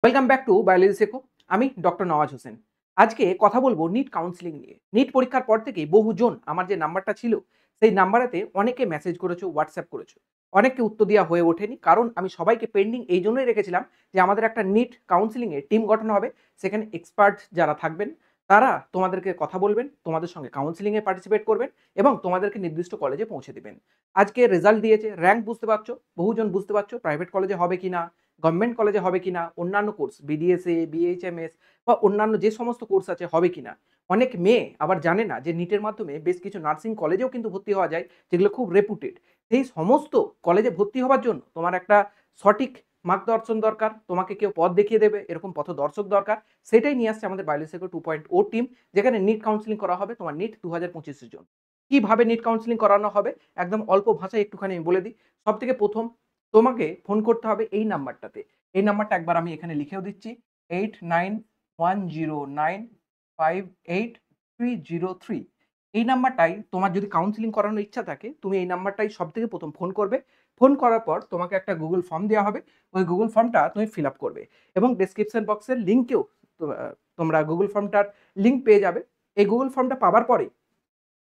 Welcome back to biology শেখো। আমি doctor Nawaz Hossain. আজকে কথা বলবো নিট কাউন্সেলিং নিয়ে। নিট পরীক্ষার পর থেকেই বহুজন আমার যে নাম্বারটা ছিল, সেই নাম্বারেতে অনেকে মেসেজ করেছো, হোয়াটসঅ্যাপ করেছো। অনেককে উত্তর দেওয়া হয়ে ওঠেনি। কারণ আমি সবাইকে পেন্ডিং এই জন্যই রেখেছিলাম যে আমাদের একটা নিট কাউন্সেলিং এর টিম গঠন হবে। সেখানে এক্সপার্ট যারা থাকবেন তারা তোমাদেরকে কথা বলবেন, তোমাদের সঙ্গে কাউন্সেলিং এ পার্টিসিপেট করবেন এবং তোমাদেরকে নির্দিষ্ট কলেজে পৌঁছে দিবেন। আজকে রেজাল্ট দিয়েছে, র‍্যাংক বুঝতে পারছো, বহুজন বুঝতে পারছো প্রাইভেট কলেজে হবে কিনা, গভর্নমেন্ট কলেজে হবে কিনা, অন্যান্য কোর্স বিডিএসএ, বিএইচএমএস বা অন্যান্য যে সমস্ত কোর্স আছে হবে কিনা। অনেক মেয়ে আবার জানে না যে নিটের মাধ্যমে বেশ কিছু নার্সিং কলেজেও কিন্তু ভর্তি হওয়া যায়, যেগুলো খুব রেপুটেড। সেই সমস্ত কলেজে ভর্তি হওয়ার জন্য তোমার একটা সঠিক মার্গদর্শন দরকার, তোমাকে কেউ পথ দেখিয়ে দেবে এরকম পথদর্শক দরকার। সেটাই নিয়ে আসছে আমাদের বায়োলজিক্যাল 2.0 টিম, যেখানে নিট কাউন্সেলিং করা হবে তোমার নিট 2025 এর জন্য। কিভাবে নিট কাউন্সেলিং করানো হবে একদম অল্প ভাষায় একটুখানি আমি বলে দিই। সবথেকে প্রথম তোমাকে ফোন করতে হবে এই নাম্বারটাতে। এই নাম্বারটা একবার আমি এখানে লিখেও দিচ্ছি 8910958303। এই নাম্বারটাই তোমার যদি কাউন্সেলিং করানোর ইচ্ছা থাকে তুমি এই নাম্বারটাই সবথেকে প্রথম ফোন করবে। ফোন করার পর তোমাকে একটা গুগল ফর্ম দেওয়া হবে। ওই গুগল ফর্মটা তুমি ফিল আপ করবে এবং ডেসক্রিপশন বক্সের লিঙ্কেও তোমরা গুগল ফর্মটার লিঙ্ক পেয়ে যাবে। এই গুগল ফর্মটা পাওয়ার পরে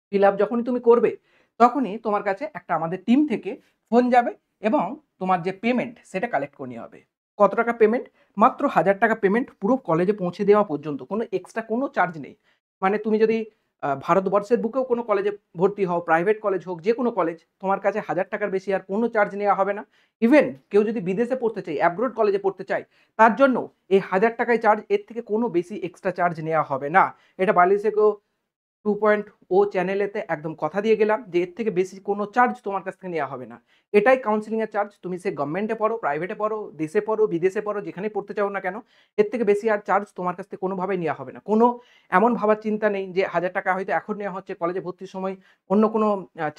ফিল আপ যখনই তুমি করবে তখনই তোমার কাছে একটা আমাদের টিম থেকে ফোন যাবে এবং তোমার যে পেমেন্ট সেটা কালেক্ট করে নেওয়া হবে। কত টাকা পেমেন্ট? মাত্র 1000 টাকা পেমেন্ট পুরো কলেজে পৌঁছে দেওয়া পর্যন্ত কোনো এক্সট্রা কোনো চার্জ নেই। মানে তুমি যদি ভারতবর্ষের বুকেও কোনো কলেজে ভর্তি হও, প্রাইভেট কলেজ হোক, যে কোনো কলেজ, তোমার কাছে 1000 টাকার বেশি আর কোনো চার্জ নেওয়া হবে না। ইভেন কেউ যদি বিদেশে পড়তে চায়, অ্যাব্রোড কলেজে পড়তে চায়, তার জন্য এই 1000 টাকায় চার্জ, এর থেকে কোনো বেশি এক্সট্রা চার্জ নেওয়া হবে না। এটা বালিশেকেও 2.0 চ্যানেলেতে একদম কথা দিয়ে গেলাম যে এর থেকে বেশি কোনো চার্জ তোমার কাছ থেকে নেওয়া হবে না। এটাই কাউন্সেলিং এর চার্জ। তুমি সে গভর্নমেন্টে পড়ো, প্রাইভেটে পড়ো, দেশে পড়ো, বিদেশে পড়ো, যেখানেই পড়তে চাও না কেন, এর থেকে বেশি আর চার্জ তোমার কাছ থেকে কোনোভাবেই নেওয়া হবে না। কোনো এমন ভাবার চিন্তা নেই যে 1000 টাকা হয়তো এখন নেওয়া হচ্ছে, কলেজে ভর্তির সময় অন্য কোনো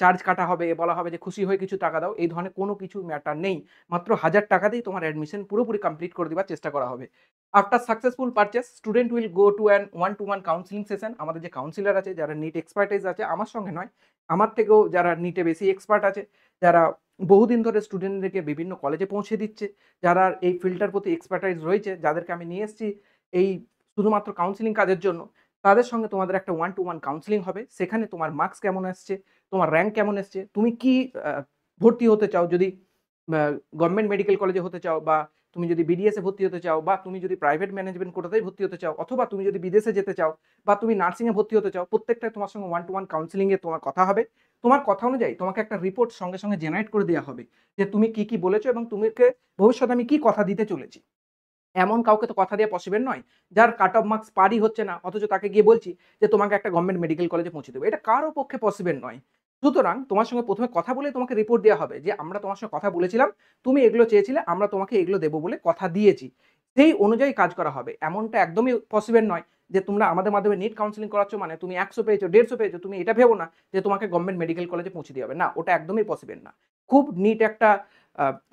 চার্জ কাটা হবে, বলা হবে যে খুশি হয়ে কিছু টাকা দাও। এই ধরনের কোনো কিছু ম্যাটার নেই। মাত্র 1000 টাকাতেই তোমার অ্যাডমিশন পুরোপুরি কমপ্লিট করে দেওয়ার চেষ্টা করা হবে। After successful purchase student will go to an one to one counselling session. আমাদের যে কাউন্সিলর আছে, যারা নিট এক্সপার্টাইজ আছে, আমার সঙ্গে নয়, আমার থেকেও যারা নিটে বেশি এক্সপার্ট আছে, যারা বহুদিন ধরে স্টুডেন্টদেরকে বিভিন্ন কলেজে পৌঁছে দিচ্ছে, যারা এই ফিল্ডটার প্রতি এক্সপার্টাইজ রয়েছে, যাদেরকে আমি নিয়ে এসেছি এই শুধুমাত্র কাউন্সেলিং কাজের জন্য, তাদের সঙ্গে তোমাদের একটা ওয়ান টু ওয়ান কাউন্সেলিং হবে। সেখানে তোমার মার্কস কেমন আসছে, তোমার র্যাঙ্ক কেমন এসছে, তুমি কি ভর্তি হতে চাও, যদি গভর্নমেন্ট মেডিকেল কলেজে হতে চাও, বা তুমি যদি বিডিএসে ভর্তি হতে চাও, বা তুমি যদি প্রাইভেট ম্যানেজমেন্ট কোটাতেই ভর্তি হতে চাও, অথবা তুমি যদি বিদেশে যেতে চাও, বা তুমি নার্সিংয়ে ভর্তি হতে চাও, প্রত্যেকটাই তোমার সঙ্গে ওয়ান টু ওয়ান কাউন্সেলিংয়ে তোমার কথা হবে। তোমার কথা অনুযায়ী তোমাকে একটা রিপোর্ট সঙ্গে সঙ্গে জেনারেট করে দেওয়া হবে যে তুমি কি কি বলেছো এবং তুমিকে ভবিষ্যতে আমি কি কথা দিতে চলেছি। এমন কাউকে তো কথা দেওয়া পসিবল নয়, যার কাট অফ মার্কস পারই হচ্ছে না, অথচ তাকে গিয়ে বলছি যে তোমাকে একটা গভর্নমেন্ট মেডিকেল কলেজে পৌঁছে দেবো। এটা কারো পক্ষে পসিবল নয়। সুতরাং তোমার সঙ্গে প্রথমে কথা বলে তোমাকে রিপোর্ট দেওয়া হবে যে আমরা তোমার সঙ্গে কথা বলেছিলাম, তুমি এগুলো চেয়েছিলে, আমরা তোমাকে এগুলো দেবো বলে কথা দিয়েছি। সেই অনুযায়ী কাজ করা হবে। এমনটা একদমই পসিবল নয় যে তোমরা আমাদের মাধ্যমে নিট কাউন্সেলিং করাচ্ছ মানে তুমি 100 পেয়েছো, 150 পেয়েছো, তুমি এটা ভেবো না যে তোমাকে গভর্নমেন্ট মেডিকেল কলেজে পৌঁছে দেওয়া হবে। না, ওটা একদমই পসিবল না। খুব নিট একটা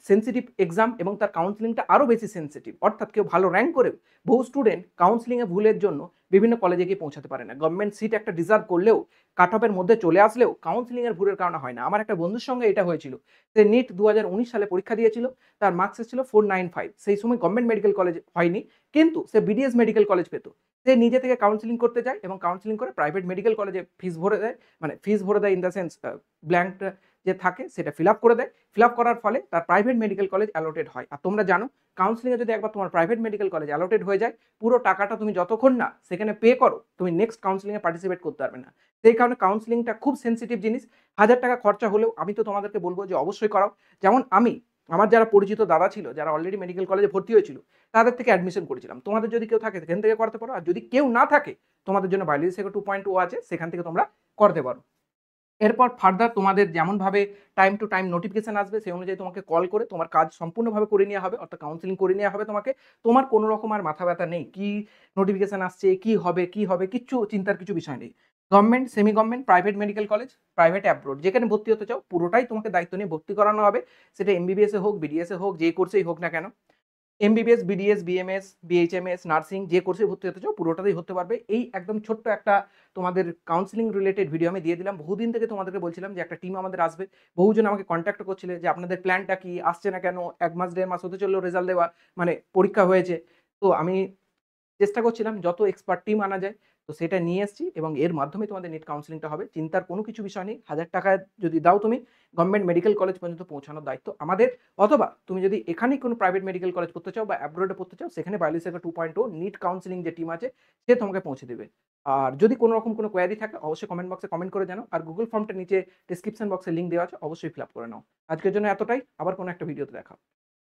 সেনসিটিভ এক্সাম এবং তার কাউন্সেলিংটা আরও বেশি সেনসিটিভ। অর্থাৎ কেউ ভালো র্যাঙ্ক করেও বহু স্টুডেন্ট কাউন্সেলিংয়ে ভুলের জন্য বিভিন্ন কলেজে গিয়ে পৌঁছাতে পারে না। গভর্নমেন্ট সিট একটা ডিজার্ভ করলেও, কাট অফের মধ্যে চলে আসলেও কাউন্সেলিংয়ের ভুলের কারণে হয় না। আমার একটা বন্ধুর সঙ্গে এটা হয়েছিল। সে নিট 2019 সালে পরীক্ষা দিয়েছিল। তার মার্কস এসেছিল 495। সেই সময় গভর্নমেন্ট মেডিকেল কলেজ হয়নি, কিন্তু সে বিডিএস মেডিকেল কলেজ পেত। সে নিজে থেকে কাউন্সেলিং করতে যায় এবং কাউন্সেলিং করে প্রাইভেট মেডিকেল কলেজে ফিস ভরে দেয়। মানে ফিস ভরে দেয় ইন দ্য সেন্স ব্ল্যাঙ্কটা যে থাকে সেটা ফিল আপ করে দেয়। ফিল আপ করার ফলে তার প্রাইভেট মেডিকেল কলেজ অ্যালোটেড হয়। আর তোমরা জানো কাউন্সেলিংয়ে যদি একবার তোমার প্রাইভেট মেডিকেল কলেজ অ্যালোটেড হয়ে যায়, পুরো টাকাটা তুমি যতক্ষণ না সেখানে পে করো, তুমি নেক্সট কাউন্সেলিংয়ে পার্টিসিপেট করতে পারবে না। সেই কারণে কাউন্সেলিংটা খুব সেনসিটিভ জিনিস। 1000 টাকা খরচা হলেও আমি তো তোমাদেরকে বলবো যে অবশ্যই করাও। যেমন আমি আমার যারা পরিচিত দাদা ছিল, যারা অলরেডি মেডিকেল কলেজে ভর্তি হয়েছিল, তাদের থেকে অ্যাডমিশন করেছিলাম। তোমাদের যদি কেউ থাকে সেখান থেকে করতে পারো, আর যদি কেউ না থাকে তোমাদের জন্য বায়োলজি সেকো 2.0 আছে, সেখান থেকে তোমরা করতে পারো। এরপর ফার্দার তোমাদের যেমনভাবে টাইম টু টাইম নোটিফিকেশন আসবে, সেই অনুযায়ী তোমাকে কল করে তোমার কাজ সম্পূর্ণভাবে করে নেওয়া হবে, অর্থাৎ কাউন্সেলিং করে নেওয়া হবে তোমাকে। তোমার কোনো রকম আর মাথা ব্যথা নেই, কি নোটিফিকেশন আসছে, কি হবে, কিচ্ছু চিন্তার কিছু বিষয় নেই। Government, semi government, private medical college, private abroad, যেখানে ভর্তি হতে চাও পুরোটাই তোমাকে দায়িত্ব নিয়ে ভর্তি করানো হবে। সেটা এমবিবিএস এ হোক, বিডিএস এ হোক, যে কোর্সেই হোক না কেন। MBBS, BDS, BMS, BHMS, nursing, যে কোর্সে ভর্তি হতে চাও পুরোটাতেই হতে পারবে। এই একদম ছোট্ট একটা তোমাদের কাউন্সেলিং রিলেটেড ভিডিও আমি দিয়ে দিলাম। বহুদিন থেকে তোমাদেরকে বলছিলাম যে একটা টিম আমাদের আসবে। বহুজন আমাকে কন্ট্যাক্ট করছিলে যে আপনাদের প্ল্যানটা কি, আসছে না কেন, 1 মাস 1.5 মাস হতে চললো রেজাল্ট দেওয়া, মানে পরীক্ষা হয়েছে। তো আমি চেষ্টা করছিলাম যত এক্সপার্ট টিম আনা যায়, তো সেটা নিয়ে এসেছি এবং এর মাধ্যমে তোমাদের নিট কাউন্সেলিংটা হবে। চিন্তার কোনো কিছু বিষয় নেই। ৳১,০০০ যদি দাও তুমি, গভর্নমেন্ট মেডিকেল কলেজ পর্যন্ত পৌঁছানোর দায়িত্ব আমাদের। অথবা তুমি যদি এখানেই কোনো প্রাইভেট মেডিকেল কলেজ পড়তে চাও বা অ্যাব্রোডে পড়তে চাও, সেখানে বায়োলিসেভা 2.0 নিট কাউন্সেলিং যে টিম আছে, সে তোমাকে পৌঁছে দেবে। আর যদি কোনো রকম কোনো কোয়েরি থাকে, অবশ্যই কমেন্ট বক্সে কমেন্ট করে জানাও। আর গুগল ফর্মটা নিচে ডেসক্রিপশন বক্সে লিংক দেওয়া আছে, অবশ্যই ফিল আপ করে নাও। আজকের জন্য এতটাই। আবার কোনো একটা ভিডিওতে দেখা হবে।